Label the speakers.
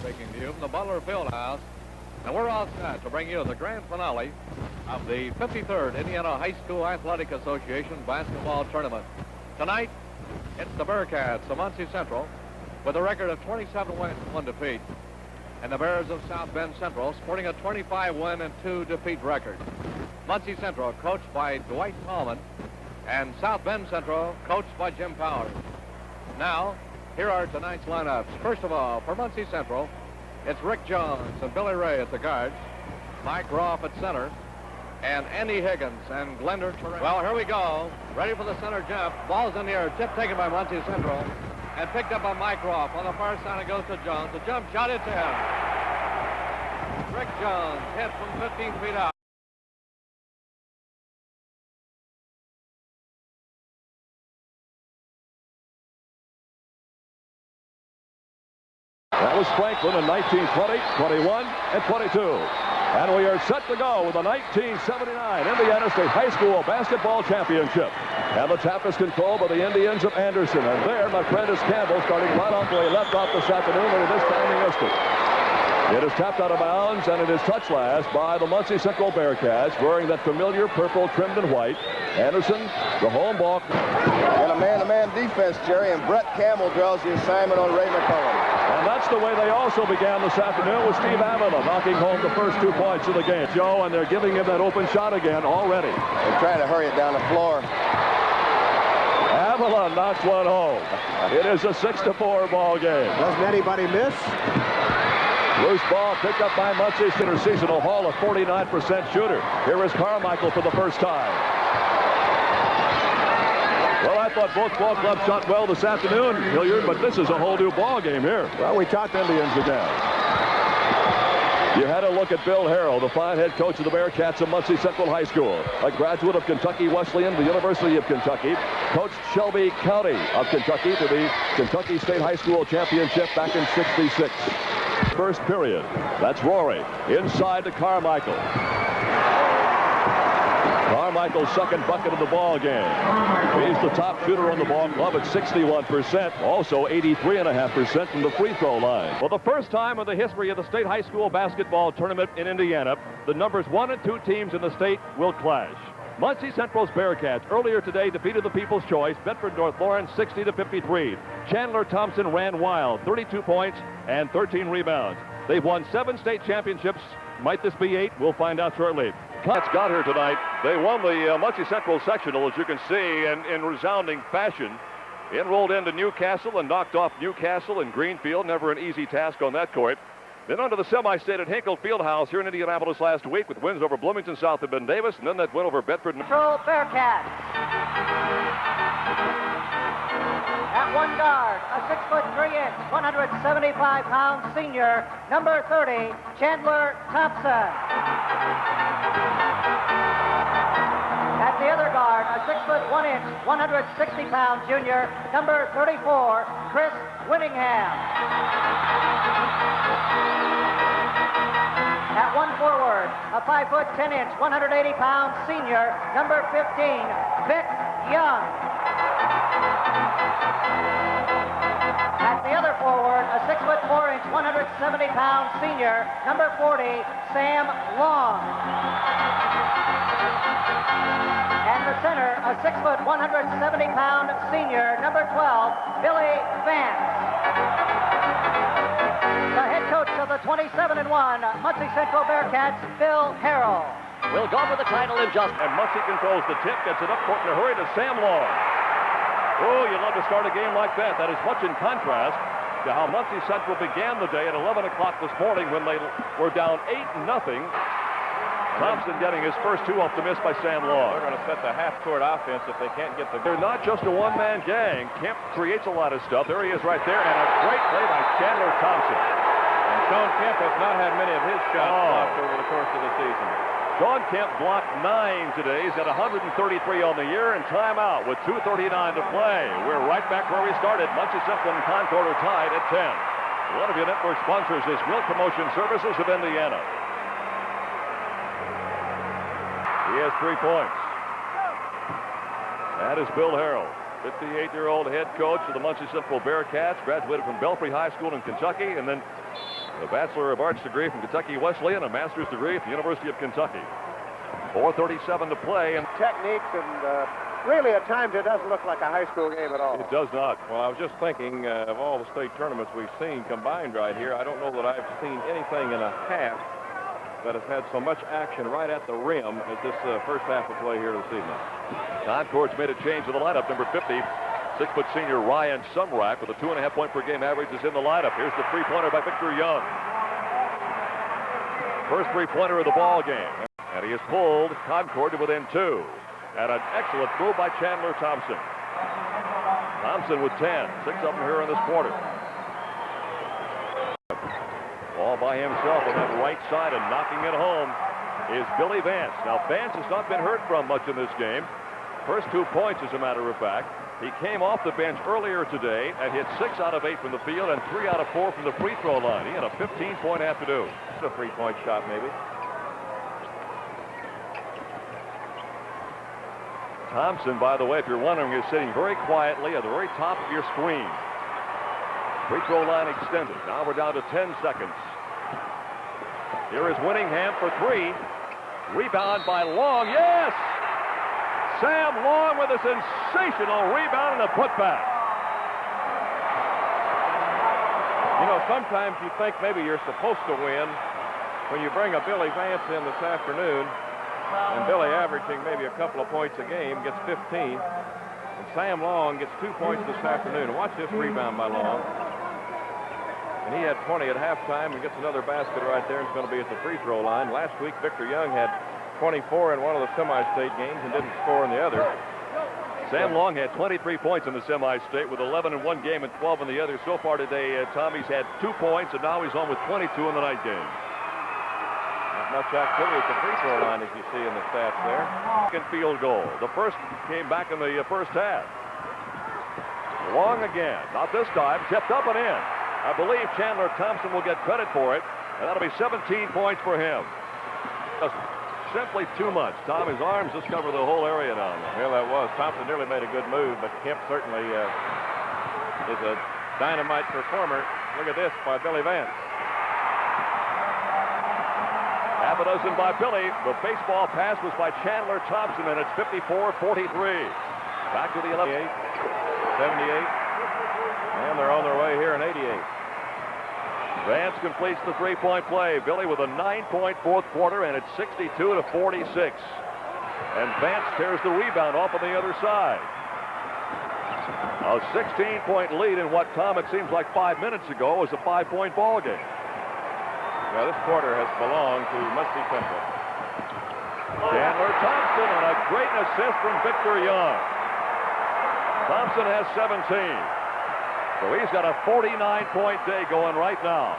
Speaker 1: speaking to you from the Butler Fieldhouse, and we're all set to bring you the grand finale of the 53rd Indiana High School Athletic Association basketball tournament. Tonight, it's the Bearcats of Muncie Central with a record of 27 wins and 1 defeat, and the Bears of South Bend Central sporting a 25 win and 2 defeat record. Muncie Central coached by Dwight Tallman, and South Bend Central coached by Jim Powers. Now, here are tonight's lineups. First of all, for Muncie Central, it's Rick Jones and Billy Ray at the guards, Mike Groff at center, and Andy Higgins and Glender Terrell. Well, here we go. Ready for the center jump. Ball's in the air. Tip taken by Muncie Central and picked up by Mike Groff. On the far side, it goes to Jones. The jump shot, it's in. Rick Jones hit from 15 feet out.
Speaker 2: That was Franklin in 1920, 21, and 22. And we are set to go with the 1979 Indiana State High School Basketball Championship. And the tap is controlled by the Indians of Anderson. And there, my friend, is Campbell starting right off where he left off this afternoon, and this time he missed it. It is tapped out of bounds, and it is touched last by the Muncie Central Bearcats, wearing that familiar purple trimmed in white. Anderson, the home ball.
Speaker 3: And a man-to-man defense, Jerry, and Brett Campbell draws the assignment on Ray McCullum.
Speaker 2: And that's the way they also began this afternoon, with Steve Avila knocking home the first 2 points of the game. Joe, and they're giving him that open shot again already.
Speaker 3: They're trying to hurry it down the floor.
Speaker 2: Avila knocks one home. It is a 6-4 ball game.
Speaker 4: Doesn't anybody miss?
Speaker 2: Loose ball picked up by Muncie Center Seasonal Hall, a 49% shooter. Here is Carmichael for the first time. Well, I thought both ball clubs shot well this afternoon, Hilliard, but this is a whole new ball game here. Well, we talked Indians again. You had a look at Bill Harrell, the fine head coach of the Bearcats of Muncie Central High School. A graduate of Kentucky Wesleyan, the University of Kentucky. Coached Shelby County of Kentucky to the Kentucky State High School Championship back in '66. First period. That's Rory. Inside to Carmichael. Carmichael's second bucket of the ball game. He's the top shooter on the ball club at 61%, also 83.5% from the free throw line. For the first time in the history of the state high school basketball tournament in Indiana, the numbers 1 and 2 teams in the state will clash. Muncie Central's Bearcats earlier today defeated the People's Choice, Bedford North Lawrence 60-53. Chandler Thompson ran wild, 32 points and 13 rebounds. They've won 7 state championships. Might this be 8? We'll find out shortly. Cats got here tonight. They won the Muncie Central sectional, as you can see, in resounding fashion. Enrolled into Newcastle and knocked off Newcastle and Greenfield. Never an easy task on that court. Then onto the semi-state at Hinkle Fieldhouse here in Indianapolis last week with wins over Bloomington South and Ben Davis, and then that win over Bedford.
Speaker 5: Central Bearcats. At one guard, a 6'3", 175-pound senior, number 30, Chandler Thompson. At the other guard, a 6'1", 160-pound junior, number 34, Chris Winningham. At one forward, a 5'10", 180-pound senior, number 15, Vic Young. At the other forward, a 6'4", 170-pound senior, number 40, Sam Long. And the center, a 6', 170-pound senior, number 12, Billy Vance. The head coach of the 27-1 Muncie Central Bearcats, Bill Harrell.
Speaker 6: We'll go for the title in just.
Speaker 2: And Muncie controls the tip, gets it up court in a hurry to Sam Long. Oh, you'd love to start a game like that. That is much in contrast to how Muncie Central began the day at 11 o'clock this morning when they were down 8-0. Thompson getting his first 2 off the miss by Sam Long.
Speaker 1: They're going to set the half-court offense if they can't get the...
Speaker 2: They're not just a one-man gang. Kemp creates a lot of stuff. There he is right there, and a great play by Chandler Thompson.
Speaker 1: And Sean Kemp has not had many of his shots blocked over the course of the season.
Speaker 2: Sean Kemp blocked 9 today. He's got 133 on the year, and timeout with 2:39 to play. We're right back where we started. Muncie Central and Concord are tied at 10. One of your network sponsors is Milk Promotion Services of Indiana. He has 3 points. That is Bill Harrell, 58-year-old head coach of the Muncie Central Bearcats, graduated from Belfry High School in Kentucky, and then A Bachelor of Arts degree from Kentucky Wesleyan, a master's degree at the University of Kentucky. 4:37 to play, and
Speaker 4: Techniques, and really at times it doesn't look like a high school game at all.
Speaker 2: it does not.
Speaker 7: Well, I was just thinking of all the state tournaments we've seen combined right here. I don't know that I've seen anything in a half that has had so much action right at the rim as this first half of play here this evening.
Speaker 2: Concord's made a change to the lineup. Number 50, 6-foot senior Ryan Sumrack with a 2.5 point per game average is in the lineup. Here's the three-pointer by Victor Young. First three-pointer of the ball game. And he has pulled Concord to within 2. And an excellent move by Chandler Thompson. Thompson with 10. 6 of them here in this quarter. All by himself on that right side and knocking it home is Billy Vance. Now, Vance has not been heard from much in this game. First 2 points, as a matter of fact. He came off the bench earlier today and hit 6 out of 8 from the field and 3 out of 4 from the free throw line. He had a 15-point afternoon.
Speaker 7: It's a 3-point shot, maybe.
Speaker 2: Thompson, by the way, if you're wondering, is sitting very quietly at the very top of your screen. Free throw line extended. Now we're down to 10 seconds. Here is Winningham for 3. Rebound by Long. Yes! Sam Long with a sensational rebound and a putback.
Speaker 7: You know, sometimes you think maybe you're supposed to win when you bring a Billy Vance in this afternoon, and Billy averaging maybe a couple of points a game, gets 15. And Sam Long gets 2 points this afternoon. Watch this rebound by Long. And he had 20 at halftime and gets another basket right there and is going to be at the free throw line. Last week, Victor Young had 24 in one of the semi-state games and didn't score in the other.
Speaker 2: Sam Long had 23 points in the semi-state with 11 in one game and 12 in the other. So far today, Tommy's had 2 points, and now he's on with 22 in the night game.
Speaker 7: Not much activity at the free throw line, as you see in the stats there.
Speaker 2: Second field goal. The first came back in the first half. Long again. Not this time. Tipped up and in. I believe Chandler Thompson will get credit for it, and that'll be 17 points for him. Just simply too much. Tom, his arms just cover the whole area down there.
Speaker 7: Well, that was. Thompson nearly made a good move, but Kemp certainly is a dynamite performer. Look at this by Billy Vance.
Speaker 2: Half a dozen by Billy. The baseball pass was by Chandler Thompson, and it's 54-43. Back to the 11.
Speaker 7: 78. And they're on their way here in 88.
Speaker 2: Vance completes the three-point play. Billy with a 9-point fourth quarter, and it's 62-46. And Vance tears the rebound off on the other side. A 16-point lead in what, Tom, it seems like 5 minutes ago was a 5-point ball game.
Speaker 7: Now, this quarter has belonged to Musty Central.
Speaker 2: Chandler Thompson and a great assist from Victor Young. Thompson has 17. So he's got a 49-point day going right now.